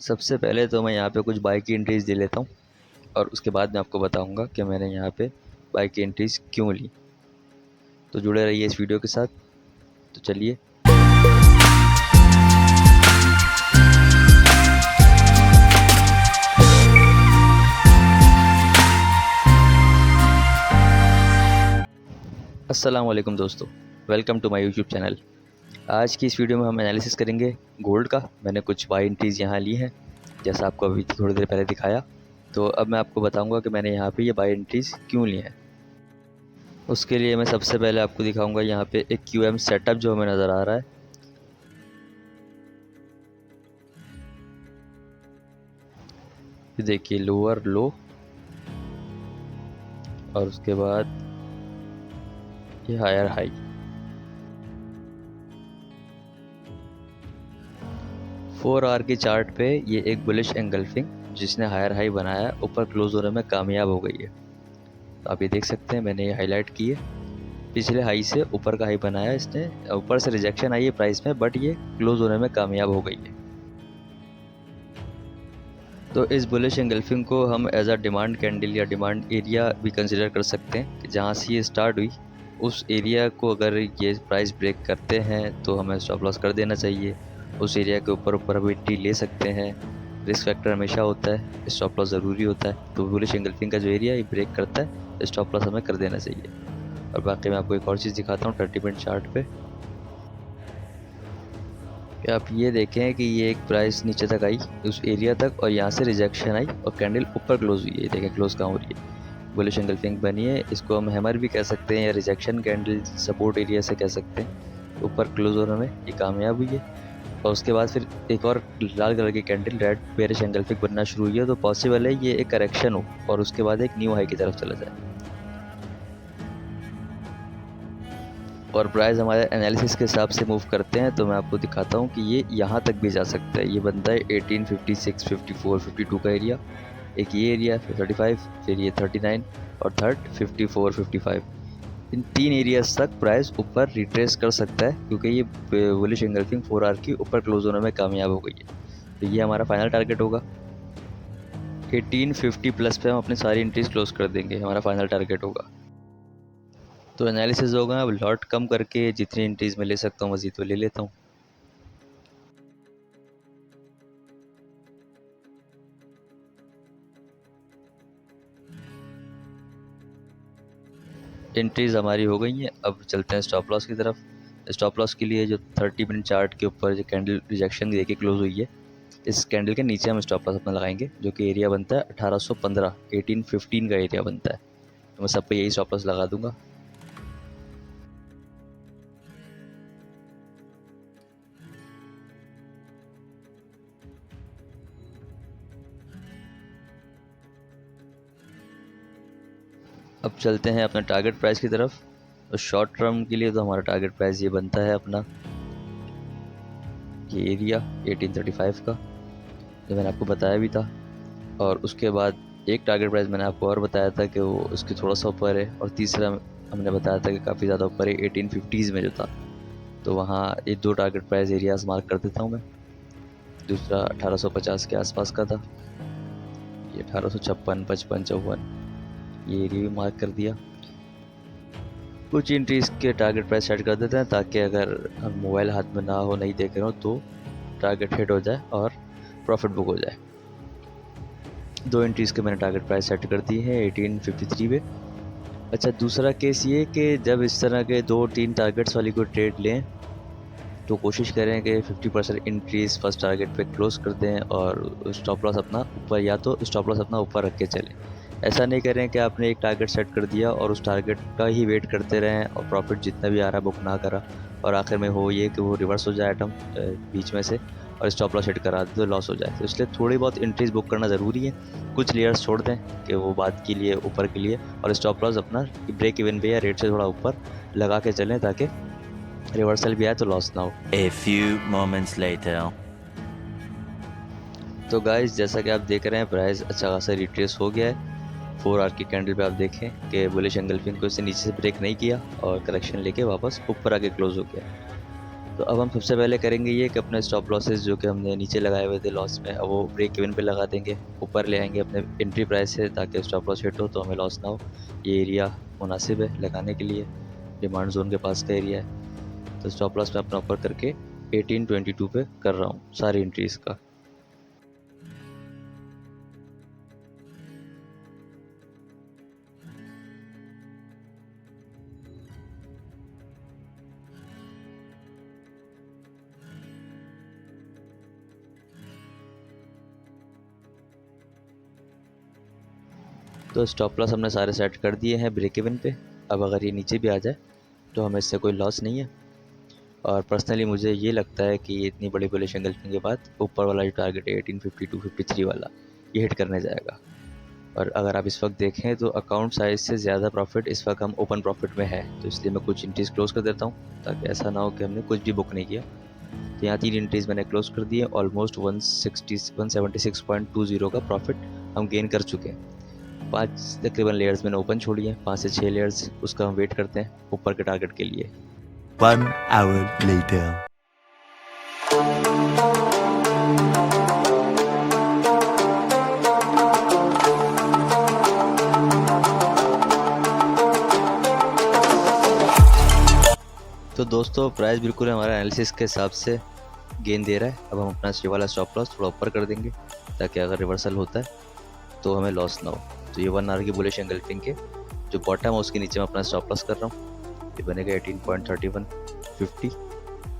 सबसे पहले तो मैं यहाँ पे कुछ बाई की एंट्रीज़ दे लेता हूँ और उसके बाद मैं आपको बताऊँगा कि मैंने यहाँ पे बाई की एंट्रीज़ क्यों ली। तो जुड़े रहिए इस वीडियो के साथ। तो चलिए। अस्सलाम वालेकुम दोस्तों, welcome to my YouTube channel. आज की इस वीडियो में हम एनालिसिस करेंगे गोल्ड का। मैंने कुछ बाई एंट्रीज़ यहाँ ली हैं, जैसा आपको अभी थोड़ी देर पहले दिखाया। तो अब मैं आपको बताऊँगा कि मैंने यहाँ पे ये बाई एंट्रीज़ क्यों ली हैं। उसके लिए मैं सबसे पहले आपको दिखाऊँगा यहाँ पे एक QM सेटअप जो हमें नज़र आ रहा है। ये देखिए, लोअर लो और उसके बाद ये हायर हाई। फोर आवर की चार्ट पे ये एक बुलिश एंगल्फिंग जिसने हायर हाई बनाया ऊपर क्लोज होने में कामयाब हो गई है। तो आप ये देख सकते हैं, मैंने ये हाईलाइट की है। पिछले हाई से ऊपर का हाई बनाया इसने, ऊपर से रिजेक्शन आई है प्राइस में, बट ये क्लोज होने में कामयाब हो गई है। तो इस बुलिश एंगल्फिंग को हम एज अ डिमांड कैंडल या डिमांड एरिया भी कंसिडर कर सकते हैं कि जहाँ से ये स्टार्ट हुई उस एरिया को अगर ये प्राइस ब्रेक करते हैं तो हमें स्टॉप लॉस कर देना चाहिए। उस एरिया के ऊपर ऊपर हम एंट्री ले सकते हैं। रिस्क फैक्टर हमेशा होता है, स्टॉप लॉस ज़रूरी होता है। तो बुलिश एंगल्फिंग का जो एरिया ये ब्रेक करता है, स्टॉप लॉस हमें कर देना चाहिए। और बाकी मैं आपको एक और चीज़ दिखाता हूँ 30 मिनट चार्ट पे। कि आप ये देखें कि ये एक प्राइस नीचे तक आई उस एरिया तक और यहाँ से रिजेक्शन आई और कैंडल ऊपर क्लोज हुई है। देखें क्लोज कहाँ हो रही है, बुलिश एंगल्फिंग बनी है। इसको हम हैमर भी कह सकते हैं या रिजेक्शन कैंडल सपोर्ट एरिया से कह सकते हैं। ऊपर क्लोज होने में ये कामयाब हुई है और उसके बाद फिर एक और लाल कलर की कैंडल रेड बेरिश एंगल्फिंग बनना शुरू हुई है। तो पॉसिबल है ये एक करेक्शन हो और उसके बाद एक न्यू हाई की तरफ चला जाए। और प्राइस हमारे एनालिसिस के हिसाब से मूव करते हैं तो मैं आपको दिखाता हूँ कि ये यहाँ तक भी जा सकता है। ये बनता है 1856, 54, 52 का एरिया, एक ये एरिया, फिर 35, फिर ये 39 और थर्ड 54, 55। इन तीन एरियाज तक प्राइस ऊपर रिट्रेस कर सकता है क्योंकि ये बुलिश एंगल्फिंग 4 आवर की ऊपर क्लोज होने में कामयाब हो गई है। तो ये हमारा फाइनल टारगेट होगा। 1850 प्लस पे हम अपनी सारी एंट्रीज क्लोज कर देंगे, हमारा फाइनल टारगेट होगा। तो एनालिसिस होगा, अब लॉट कम करके जितनी एंट्रीज मैं ले सकता हूँ मज़ीद वो ले लेता हूँ। एंट्रीज हमारी हो गई हैं। अब चलते हैं स्टॉप लॉस की तरफ। स्टॉप लॉस के लिए जो 30 मिनट चार्ट के ऊपर जो कैंडल रिजेक्शन दे के क्लोज हुई है, इस कैंडल के नीचे हम स्टॉप लॉस अपना लगाएंगे, जो कि एरिया बनता है 1815, 1815 का एरिया बनता है। तो मैं सब पे यही स्टॉप लॉस लगा दूंगा। अब चलते हैं अपने टारगेट प्राइस की तरफ। तो शॉर्ट टर्म के लिए तो हमारा टारगेट प्राइस ये बनता है अपना ये एरिया 1835 का, जो मैंने आपको बताया भी था। और उसके बाद एक टारगेट प्राइस मैंने आपको और बताया था कि वो उसके थोड़ा सा ऊपर है, और तीसरा हमने बताया था कि काफ़ी ज़्यादा ऊपर है 1850s में जो था। तो वहाँ ये दो टारगेट प्राइस एरियाज मार्क कर देता हूँ मैं। दूसरा 1850 के आसपास का था, ये 1856, 55, 54 ये एरिया भी मार्क कर दिया। कुछ एंट्रीज के टारगेट प्राइस सेट कर देते हैं ताकि अगर हम मोबाइल हाथ में ना हो, नहीं देख रहे हो, तो टारगेट हिट हो जाए और प्रॉफिट बुक हो जाए। दो एंट्रीज़ के मैंने टारगेट प्राइस सेट कर दी है 1853 पे। अच्छा, दूसरा केस ये कि जब इस तरह के 2-3 टारगेट्स वाली कोई ट्रेड लें तो कोशिश करें कि 50% इंक्रीज़ फर्स्ट टारगेट पे क्लोज कर दें और स्टॉप लॉस अपना ऊपर, या तो स्टॉप लॉस अपना ऊपर रख के चलें। ऐसा नहीं करें कि आपने एक टारगेट सेट कर दिया और उस टारगेट का ही वेट करते रहें और प्रॉफिट जितना भी आ रहा है बुक ना करा, और आखिर में हो ये कि वो रिवर्स हो जाए आइटम बीच में से और स्टॉप लॉस हिट करा दे तो लॉस हो जाए। तो इसलिए थोड़ी बहुत एंट्रीज बुक करना ज़रूरी है। कुछ लेयर्स छोड़ दें कि वो बाद के लिए, ऊपर के लिए, और स्टॉप लॉस अपना ब्रेक इवन पे या रेट से थोड़ा ऊपर लगा के चलें ताकि रिवर्सल भी आए तो लॉस ना हो। A few moments later. तो गाइस, जैसा कि आप देख रहे हैं प्राइस अच्छा खासा रिट्रेस हो गया है। 4 आवर की कैंडल पे आप देखें कि बुलिश एंगल्फिंग को इससे नीचे से ब्रेक नहीं किया और करेक्शन लेके वापस ऊपर आके क्लोज हो गया। तो अब हम सबसे पहले करेंगे ये कि अपने स्टॉप लॉसेस जो कि हमने नीचे लगाए हुए थे लॉस में, अब वो ब्रेक इवन पे लगा देंगे, ऊपर ले आएंगे अपने एंट्री प्राइस से, ताकि स्टॉप लॉस हिट हो तो हमें लॉस ना हो। ये एरिया मुनासिब है लगाने के लिए, डिमांड जोन के पास का एरिया है। तो स्टॉप लॉस मैं अपना ऊपर करके 1822 पे कर रहा हूँ सारी एंट्रीज़ का। तो स्टॉप लॉस हमने सारे सेट कर दिए हैं ब्रेक इवन पे। अब अगर ये नीचे भी आ जाए तो हमें इससे कोई लॉस नहीं है। और पर्सनली मुझे ये लगता है कि इतनी बड़ी बुलिश एंगल्फिंग के बाद ऊपर वाला जो टारगेट है 1852-53 वाला, ये हिट करने जाएगा। और अगर आप इस वक्त देखें तो अकाउंट साइज से ज़्यादा प्रॉफिट इस वक्त हम ओपन प्रॉफिट में है, तो इसलिए मैं कुछ एंट्रीज़ क्लोज कर देता हूँ ताकि ऐसा ना हो कि हमने कुछ भी बुक नहीं किया। तो यहाँ 3 एंट्रीज़ मैंने क्लोज कर दी है। ऑलमोस्ट 176.20 का प्रॉफिट हम गेन कर चुके हैं। 5 तकरीबन लेयर्स मैंने ओपन छोड़ी हैं, 5 से 6 लेयर्स, उसका हम वेट करते हैं ऊपर के टारगेट के लिए। 1 hour later. तो दोस्तों प्राइस बिल्कुल हमारा एनालिसिस के हिसाब से गेन दे रहा है। अब हम अपना ये वाला स्टॉप लॉस थोड़ा ऊपर कर देंगे ताकि अगर रिवर्सल होता है तो हमें लॉस ना हो। तो ये 1 आवर की बुलिश एंगल्फिंग के जो बॉटम है उसके नीचे मैं अपना स्टॉप लॉस कर रहा हूँ। ये बनेगा 18.3150।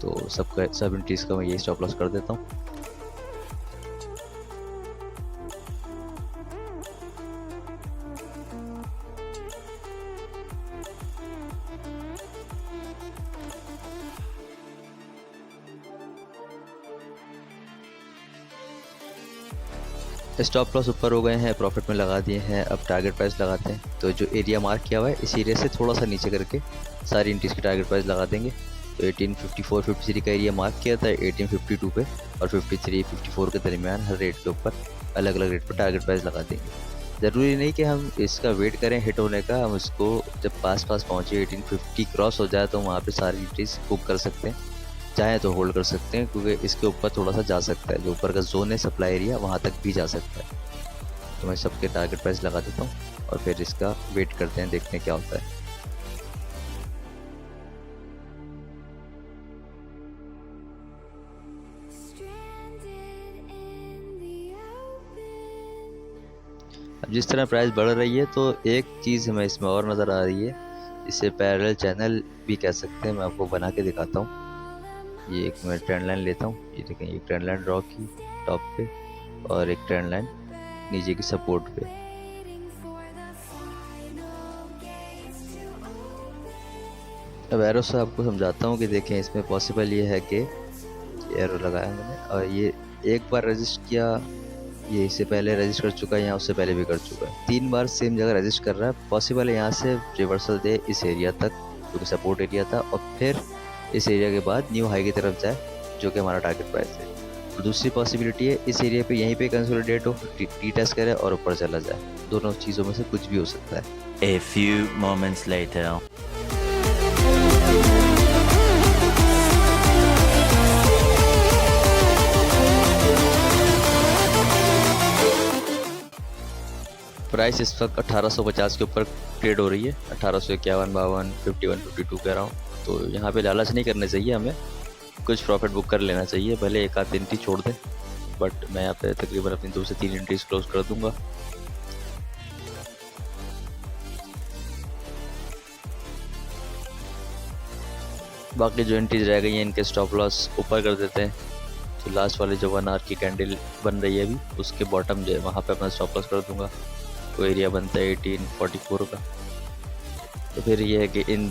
तो सब एंट्रीज़ का मैं ये स्टॉप लॉस कर देता हूँ। स्टॉप लॉस ऊपर हो गए हैं, प्रॉफिट में लगा दिए हैं। अब टारगेट प्राइस लगाते हैं। तो जो एरिया मार्क किया हुआ है इस एरिया से थोड़ा सा नीचे करके सारी एंट्रीज़ की टारगेट प्राइस लगा देंगे। तो 1854-53 का एरिया मार्क किया था 1852 पे, और 53-54 के दरमियान हर रेट के ऊपर अलग अलग रेट पर टारगेट प्राइस लगा देंगे। ज़रूरी नहीं कि हम इसका वेट करें हिट होने का, हम इसको जब पास पहुँचे 1850 क्रॉस हो जाए तो वहाँ पर सारी एंट्रीज बुक कर सकते हैं। चाहे तो होल्ड कर सकते हैं क्योंकि इसके ऊपर थोड़ा सा जा सकता है, जो ऊपर का जोन है सप्लाई एरिया वहाँ तक भी जा सकता है। तो मैं सबके टारगेट प्राइस लगा देता हूँ और फिर इसका वेट करते हैं, देखते हैं क्या होता है। अब जिस तरह प्राइस बढ़ रही है तो एक चीज़ हमें इसमें और नज़र आ रही है, इसे पैरेलल चैनल भी कह सकते हैं। मैं आपको बना के दिखाता हूँ। ये एक मैं ट्रेंड लाइन लेता हूँ, ये देखें, ये ट्रेंड लाइन ड्रॉ की टॉप पे और एक ट्रेंड लाइन नीचे की सपोर्ट पे। अब एरो से आपको समझाता हूँ कि देखें इसमें पॉसिबल ये है कि एरो लगाया मैंने और ये एक बार रजिस्ट किया, ये इससे पहले रजिस्ट कर चुका है, यहाँ उससे पहले भी कर चुका है, 3 बार सेम जगह रजिस्ट कर रहा है। पॉसिबल है यहाँ से रिवर्सल दे इस एरिया तक जो कि सपोर्ट एरिया था, और फिर इस एरिया के बाद न्यू हाई की तरफ जाए जो कि हमारा टारगेट प्राइस है। और दूसरी पॉसिबिलिटी है इस एरिया पे यहीं पे कंसोलिडेट हो, टी टेस्ट करे और ऊपर चला जाए। दोनों चीज़ों में से कुछ भी हो सकता है। A few moments later. Price इस वक्त 1850 के ऊपर ट्रेड हो रही है, 1851, 52, 51, 52 कह रहा हूँ। तो यहाँ पे लालच नहीं करने चाहिए, हमें कुछ प्रॉफिट बुक कर लेना चाहिए, भले एक आध एंट्री छोड़ दें। बट मैं यहाँ पे तकरीबन अपनी 2 से 3 एंट्रीज क्लोज कर दूंगा। बाकी जो एंट्रीज रह गई हैं इनके स्टॉप लॉस ऊपर कर देते हैं। तो लास्ट वाले जो 1 आवर की कैंडल बन रही है अभी, उसके बॉटम जो है वहाँ पे अपना स्टॉप लॉस कर दूंगा। तो एरिया बनता है 1844 का। तो फिर ये है कि इन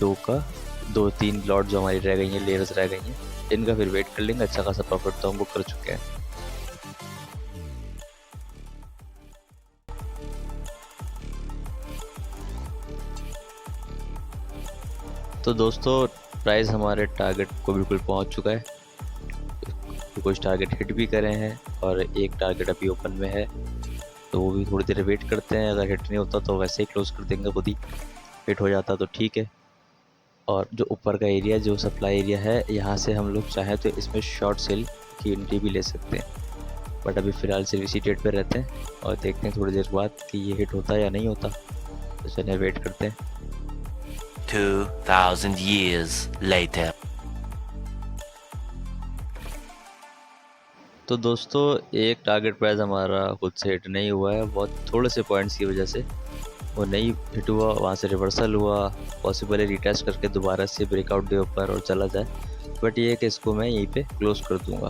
2-3 लॉट जो हमारी रह गई हैं, लेयर्स रह गई हैं, इनका फिर वेट कर लेंगे। अच्छा खासा प्रॉफिट तो हम बुक कर चुके हैं। तो दोस्तों प्राइस हमारे टारगेट को बिल्कुल पहुंच चुका है। तो कुछ टारगेट हिट भी करे हैं और एक टारगेट अभी ओपन में है, तो वो भी थोड़ी देर वेट करते हैं। अगर हिट नहीं होता तो वैसे ही क्लोज कर देंगे, खुद ही हिट हो जाता तो ठीक है। और जो ऊपर का एरिया जो सप्लाई एरिया है, यहाँ से हम लोग चाहें तो इसमें शॉर्ट सेल की एंट्री भी ले सकते हैं। बट अभी फ़िलहाल सिर्फ इसी डेट पे रहते हैं और देखते हैं थोड़ी देर बाद कि ये हिट होता है या नहीं होता। तो चलिए वेट करते हैं। 2000 years later. तो दोस्तों एक टारगेट प्राइस हमारा खुद से हिट नहीं हुआ है, बहुत थोड़े से पॉइंट्स की वजह से वो नहीं हिट हुआ। वहाँ से रिवर्सल हुआ, पॉसिबल है रिटेस्ट करके दोबारा से ब्रेकआउट दे ऊपर और चला जाए। बट ये है कि इसको मैं यहीं पे क्लोज कर दूंगा।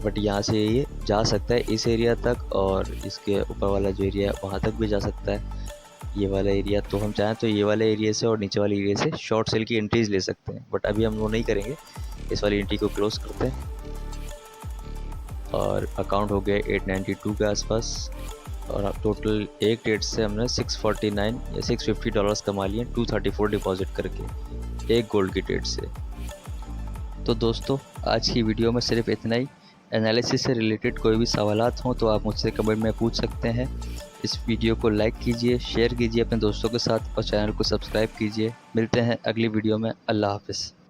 बट यहाँ से ये जा सकता है इस एरिया तक और इसके ऊपर वाला जो एरिया है वहाँ तक भी जा सकता है। ये वाला एरिया तो हम चाहें तो ये वाले एरिया से और नीचे वाले एरिया से शॉर्ट सेल की एंट्रीज ले सकते हैं, बट अभी हम वो नहीं करेंगे। इस वाली एंट्री को क्लोज करते हैं और अकाउंट हो गया 892 के आसपास। और अब टोटल एक ट्रेड से हमने 649 या 650 डॉलर्स कमा लिए 234 डिपॉजिट करके एक गोल्ड की ट्रेड से। तो दोस्तों आज की वीडियो में सिर्फ इतना ही। एनालिसिस से रिलेटेड कोई भी सवालात हों तो आप मुझसे कमेंट में पूछ सकते हैं। इस वीडियो को लाइक कीजिए, शेयर कीजिए अपने दोस्तों के साथ और चैनल को सब्सक्राइब कीजिए। मिलते हैं अगली वीडियो में। अल्लाह हाफ़िज़।